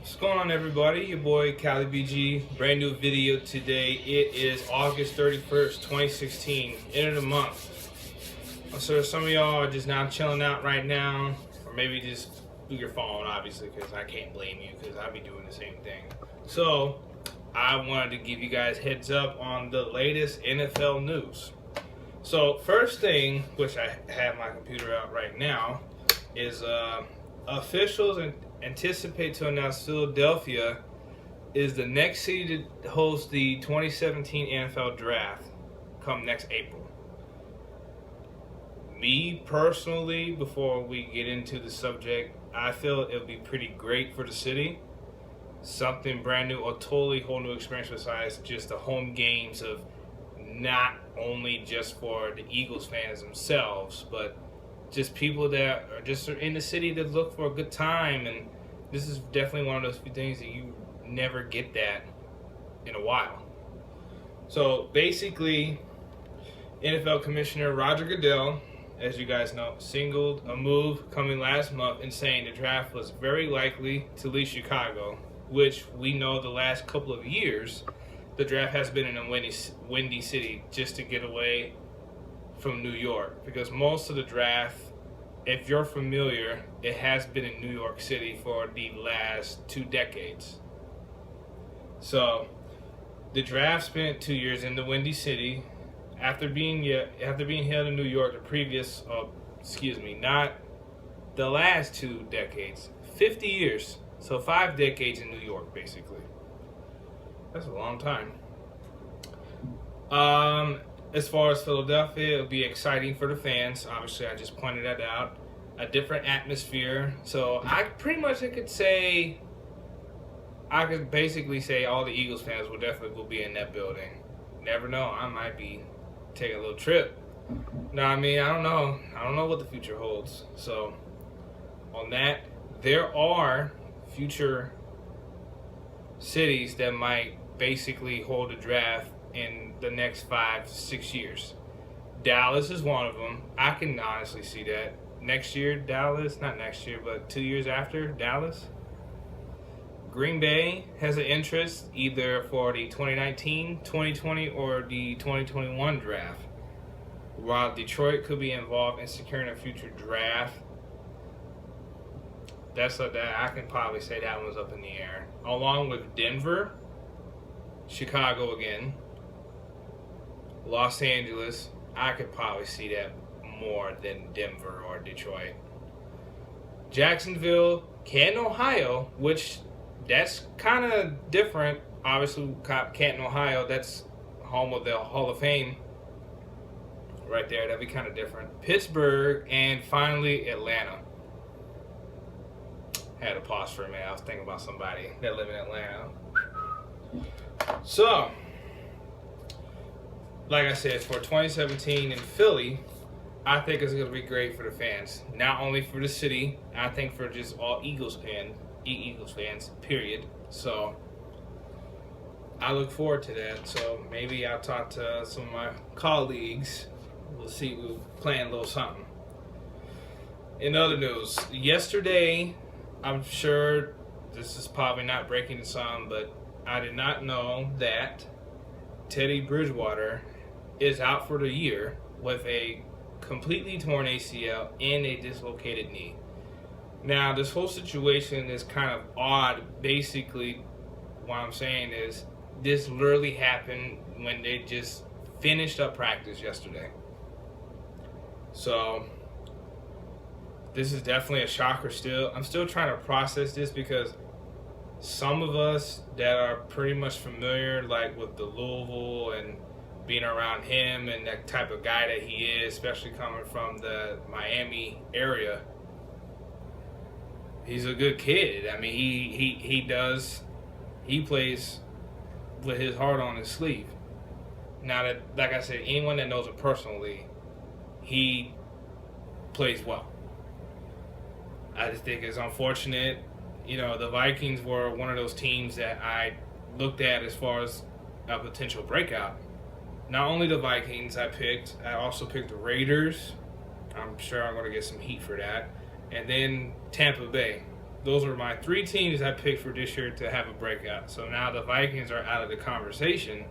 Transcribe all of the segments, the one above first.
What's going on, everybody? Your boy Cali BG. Brand new video today. It is August 31st, 2016. End of the month. I'm sure some of y'all are just now chilling out right now, or maybe just do your phone, obviously, because I can't blame you because I'll be doing the same thing. So, I wanted to give you guys heads up on the latest NFL news. So, first thing, which I have my computer out right now, is officials anticipate to announce Philadelphia is the next city to host the 2017 NFL Draft come next April. Me personally, before we get into the subject, I feel it'll be pretty great for the city. Something brand new, a totally whole new experience besides just the home games of not only just for the Eagles fans themselves, but just people that are just in the city that look for a good time. And this is definitely one of those few things that you never get that in a while. So basically, NFL Commissioner Roger Goodell, as you guys know, signaled a move coming last month in saying the draft was very likely to leave Chicago, which we know the last couple of years the draft has been in a windy city just to get away from New York, because most of the draft, if you're familiar, it has been in New York City for the last 2 decades. So the draft spent 2 years in the Windy City after being held in New York not the last 2 decades, 50 years. So 5 decades in New York, basically. That's a long time. As far as Philadelphia, it'll be exciting for the fans. Obviously, I just pointed that out. A different atmosphere. So I could basically say all the Eagles fans will be in that building. Never know, I might be taking a little trip. No, I mean, I don't know. I don't know what the future holds. So on that, there are future cities that might basically hold a draft in the next 5 to 6 years. Dallas is one of them. I can honestly see that. Next year, Dallas, not next year, but 2 years after, Dallas. Green Bay has an interest either for the 2019, 2020, or the 2021 draft. While Detroit could be involved in securing a future draft, that I can probably say that one's up in the air. Along with Denver, Chicago again, Los Angeles, I could probably see that more than Denver or Detroit. Jacksonville, Canton, Ohio, which that's kind of different. Obviously, Canton, Ohio, that's home of the Hall of Fame right there. That'd be kind of different. Pittsburgh, and finally Atlanta. Had to pause for a minute. I was thinking about somebody that live in Atlanta. So, like I said, for 2017 in Philly, I think it's going to be great for the fans. Not only for the city, I think for just all Eagles fans, period. So, I look forward to that. So, maybe I'll talk to some of my colleagues. We'll plan a little something. In other news, yesterday, I'm sure this is probably not breaking the sun, but I did not know that Teddy Bridgewater is out for the year with a completely torn ACL and a dislocated knee. Now, this whole situation is kind of odd. Basically, what I'm saying is this literally happened when they just finished up practice yesterday. So this is definitely a shocker still. I'm still trying to process this because some of us that are pretty much familiar, like with the Louisville and being around him and that type of guy that he is, especially coming from the Miami area, he's a good kid. I mean, he plays with his heart on his sleeve. Now that, like I said, anyone that knows him personally, he plays well. I just think it's unfortunate. You know, the Vikings were one of those teams that I looked at as far as a potential breakout. Not only the Vikings I also picked the Raiders. I'm sure I'm going to get some heat for that. And then Tampa Bay. those are my 3 teams I picked for this year to have a breakout. So now the Vikings are out of the conversation.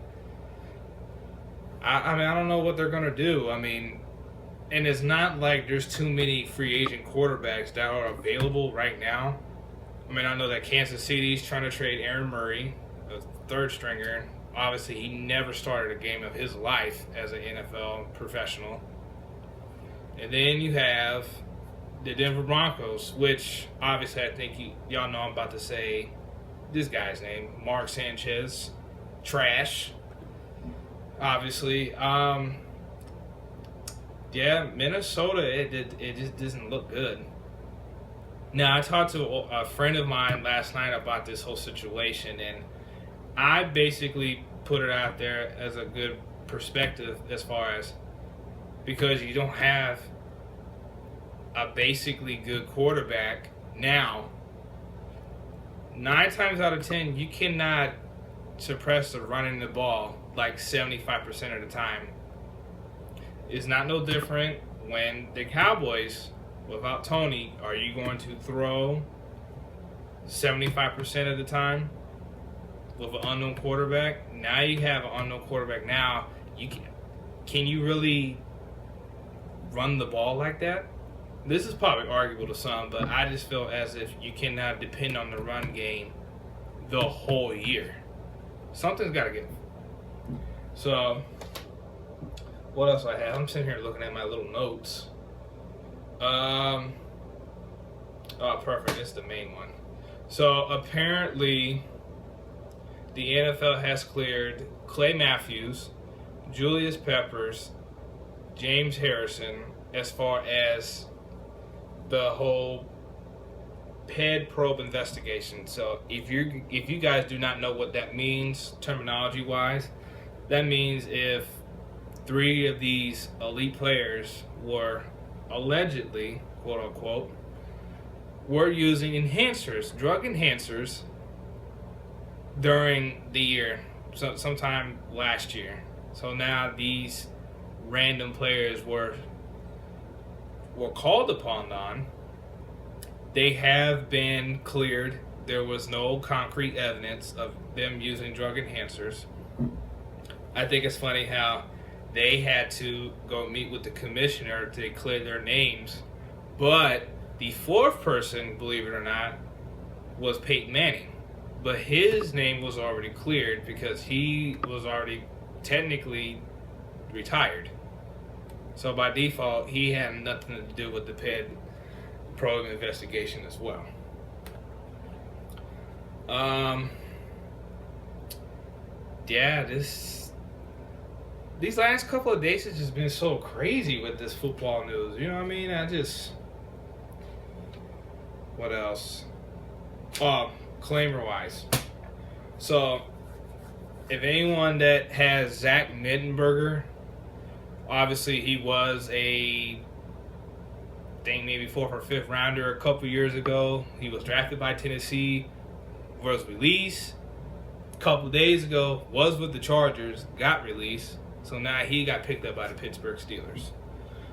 I mean, I don't know what they're going to do. I mean, and it's not like there's too many free agent quarterbacks that are available right now. I mean, I know that Kansas City's trying to trade Aaron Murray, the third stringer. Obviously, he never started a game of his life as an NFL professional. And then you have the Denver Broncos, which obviously I think y'all know I'm about to say this guy's name, Mark Sanchez. Trash. Obviously. Yeah, Minnesota, it just doesn't look good. Now, I talked to a friend of mine last night about this whole situation, and I basically put it out there as a good perspective as far as because you don't have a basically good quarterback now, 9 times out of 10, you cannot suppress the running the ball like 75% of the time. It's not no different when the Cowboys, without Tony, are you going to throw 75% of the time with an unknown quarterback? Now you have an unknown quarterback. Now, can you really run the ball like that? This is probably arguable to some, but I just feel as if you cannot depend on the run game the whole year. Something's got to give. So, what else I have? I'm sitting here looking at my little notes. Oh, perfect. It's the main one. So, apparently, the NFL has cleared Clay Matthews, Julius Peppers, James Harrison, as far as the whole PED probe investigation. So if you guys do not know what that means terminology wise, that means if 3 of these elite players were allegedly, quote unquote, were using enhancers, drug enhancers during the year, so sometime last year. So now these random players were called upon on. They have been cleared. There was no concrete evidence of them using drug enhancers. I think it's funny how they had to go meet with the commissioner to clear their names. But the 4th person, believe it or not, was Peyton Manning. But his name was already cleared because he was already technically retired. So by default, he had nothing to do with the PED probe investigation as well. Yeah, these last couple of days has just been so crazy with this football news. You know what I mean? What else? Claimer-wise. So, if anyone that has Zach Mittenberger, obviously he was I think maybe 4th or 5th rounder a couple years ago. He was drafted by Tennessee, was released a couple days ago, was with the Chargers, got released. So now he got picked up by the Pittsburgh Steelers.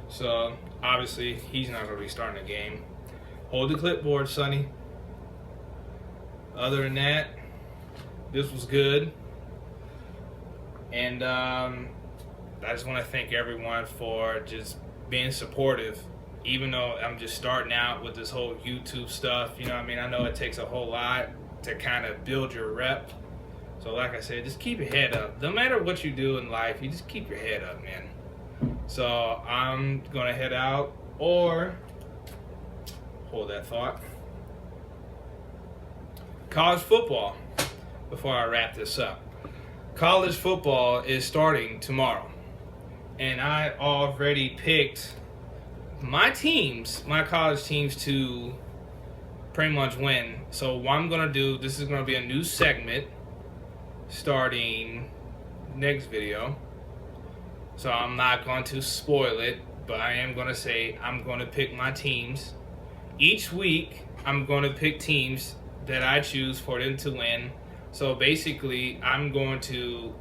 So obviously he's not going to be starting the game. Hold the clipboard, Sonny. Other than that, this was good. And I just want to thank everyone for just being supportive. Even though I'm just starting out with this whole YouTube stuff, you know what I mean? I know it takes a whole lot to kind of build your rep. So like I said, just keep your head up. No matter what you do in life, you just keep your head up, man. So I'm going to head out, or hold that thought. College football, before I wrap this up. College football is starting tomorrow. And I already picked my college teams to pretty much win. So what I'm going to do, this is going to be a new segment starting next video. So I'm not going to spoil it, but I am going to say I'm going to pick my teams. Each week, I'm going to pick teams that I choose for them to win. So basically, I'm going to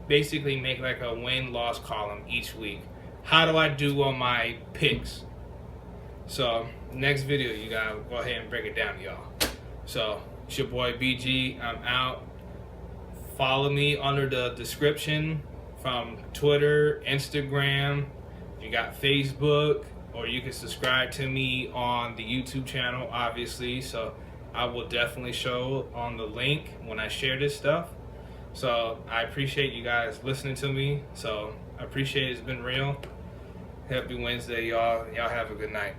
make like a win-loss column each week. How do I do on my picks? So next video, you gotta go ahead and break it down, y'all. So it's your boy BG. I'm out. Follow me under the description from Twitter, Instagram. You got Facebook, or you can subscribe to me on the YouTube channel, obviously. So I will definitely show on the link when I share this stuff. So I appreciate you guys listening to me. So I appreciate it. It's been real. Happy Wednesday, y'all. Y'all have a good night.